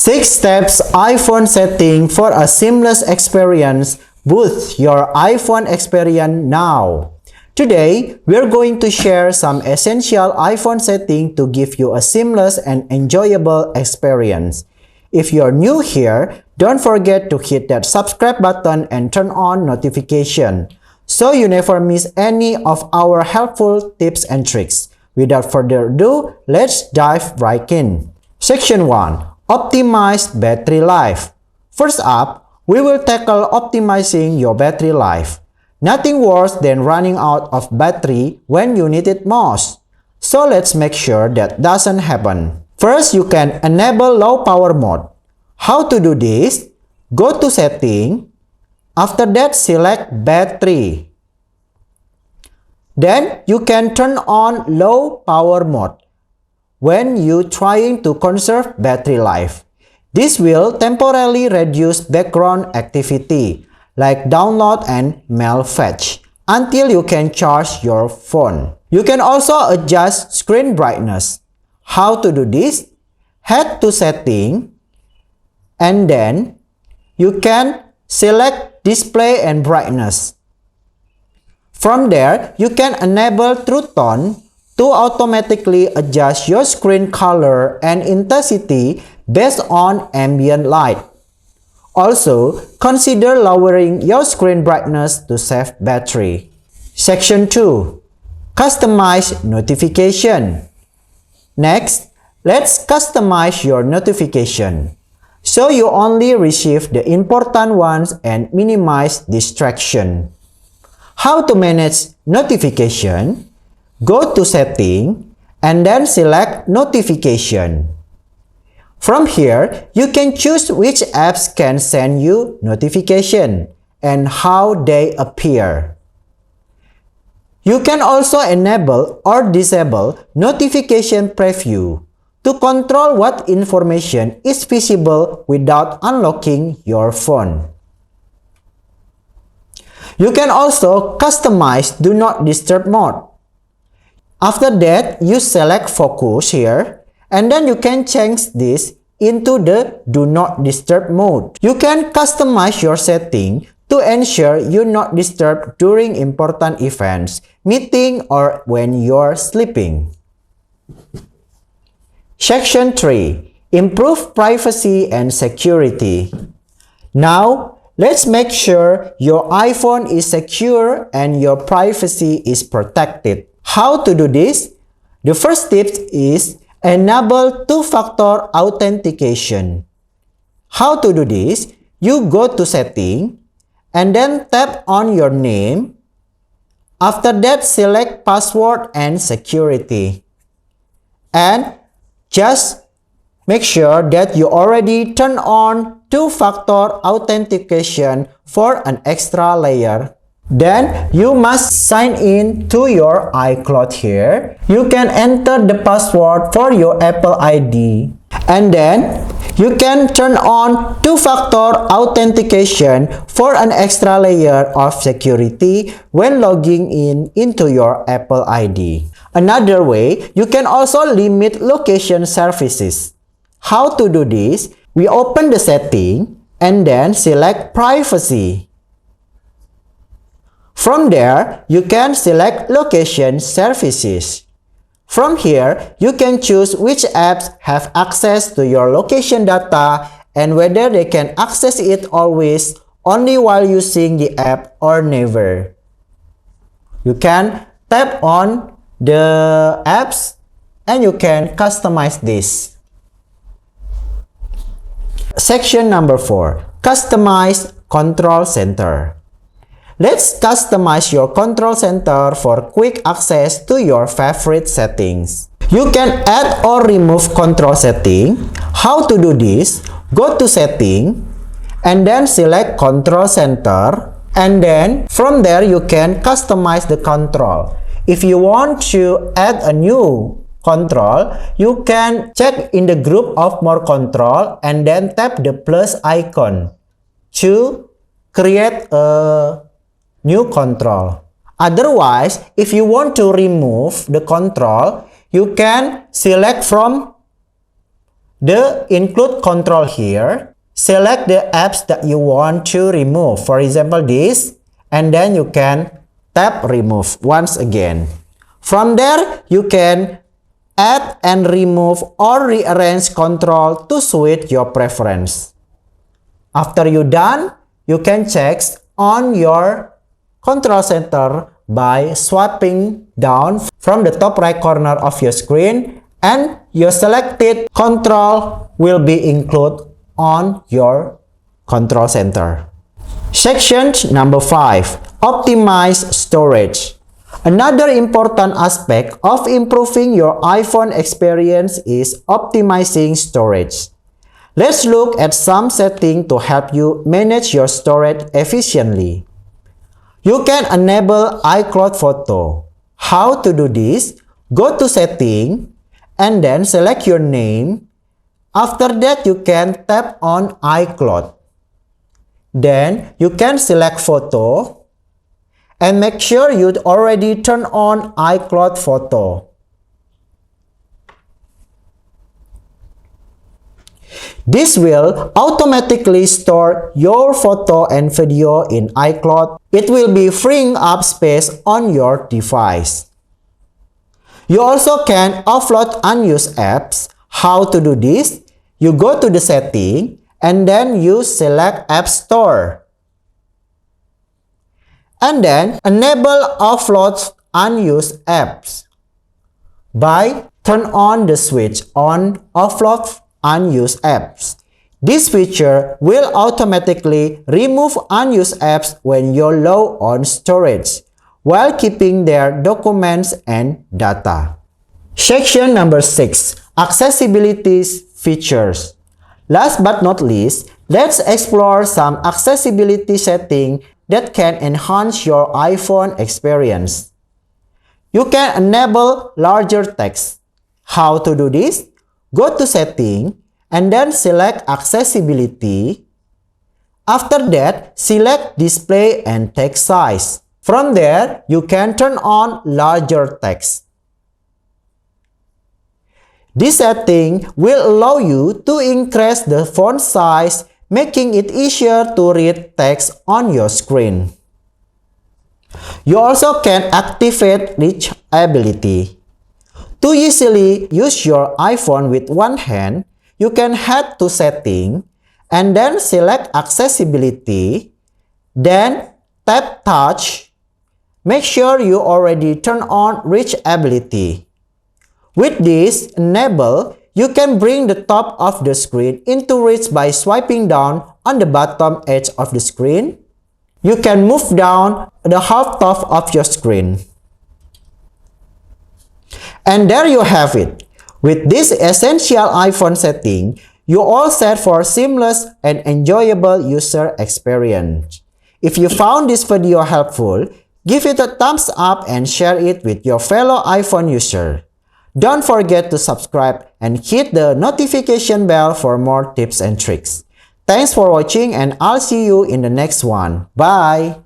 6 steps iPhone setting for a seamless experience. Boost your iPhone experience now. Today, we're going to share some essential iPhone settings to give you a seamless and enjoyable experience. If you're new here, don't forget to hit that subscribe button and turn on notification so you never miss any of our helpful tips and tricks. Without further ado, let's dive right in. Section 1. Optimize battery life. First up, we will tackle optimizing your battery life. Nothing worse than running out of battery when you need it most. So let's make sure that doesn't happen. First, you can enable low power mode. How to do this? Go to setting. After that, select battery. Then you can turn on low power mode when you're trying to conserve battery life. This will temporarily reduce background activity like download and mail fetch until you can charge your phone. You can also adjust screen brightness. How to do this? Head to setting and then you can select display and brightness. From there, you can enable True Tone to automatically adjust your screen color and intensity based on ambient light. Also, consider lowering your screen brightness to save battery. Section 2. Customize notification. Next, let's customize your notification so you only receive the important ones and minimize distraction. How to manage notification? Go to Setting and then select Notification. From here, you can choose which apps can send you notification and how they appear. You can also enable or disable notification preview to control what information is visible without unlocking your phone. You can also customize Do Not Disturb mode. After that, you select Focus here, and then you can change this into the Do Not Disturb mode. You can customize your setting to ensure you're not disturbed during important events, meeting, or when you're sleeping. Section 3. Improve privacy and security. Now, let's make sure your iPhone is secure and your privacy is protected. How to do this? The first tip is enable two-factor authentication. How to do this? You go to Setting and then tap on your name. After that, select Password and Security. And just make sure that you already turn on two-factor authentication for an extra layer. Then, you must sign in to your iCloud here. You can enter the password for your Apple ID. And then, you can turn on two-factor authentication for an extra layer of security when logging in into your Apple ID. Another way, you can also limit location services. How to do this? We open the setting and then select Privacy. From there, you can select Location Services. From here, you can choose which apps have access to your location data and whether they can access it always, only while using the app, or never. You can tap on the apps and you can customize this. Section number 4. Customize Control Center. Let's customize your control center for quick access to your favorite settings. You can add or remove control setting. How to do this? Go to Setting and then select Control Center, and then from there you can customize the control. If you want to add a new control, you can check in the group of more control and then tap the plus icon to create a new control. Otherwise, if you want to remove the control, you can select from the include control here. Select the apps that you want to remove. For example, this, and then you can tap remove once again. From there, you can add and remove or rearrange control to suit your preference. After you're done, you can check on your control center by swiping down from the top right corner of your screen, and your selected control will be included on your control center. Section number 5. Optimize storage. Another important aspect of improving your iPhone experience is optimizing storage. Let's look at some settings to help you manage your storage efficiently. You can enable iCloud Photo. How to do this? Go to Setting and then select your name. After that, you can tap on iCloud. Then you can select Photo and make sure you already turn on iCloud Photo. This will automatically store your photo and video in iCloud. It will be freeing up space on your device. You also can offload unused apps. How to do this? You go to the setting and then you select App Store. And then enable offload unused apps by turn on the switch on offload unused apps. This feature will automatically remove unused apps when you're low on storage, while keeping their documents and data. Section number 6. Accessibility features. Last but not least, let's explore some accessibility settings that can enhance your iPhone experience. You can enable larger text. How to do this? Go to Setting and then select Accessibility. After that, select Display and Text Size. From there, you can turn on larger text. This setting will allow you to increase the font size, making it easier to read text on your screen. You also can activate reachability. To easily use your iPhone with one hand, you can head to Setting and then select Accessibility, then tap Touch. Make sure you already turn on reachability. With this enable, you can bring the top of the screen into reach by swiping down on the bottom edge of the screen. You can move down the half top of your screen. And there you have it. With this essential iPhone setting, you're all set for seamless and enjoyable user experience. If you found this video helpful, give it a thumbs up and share it with your fellow iPhone user. Don't forget to subscribe and hit the notification bell for more tips and tricks. Thanks for watching, and I'll see you in the next one. Bye!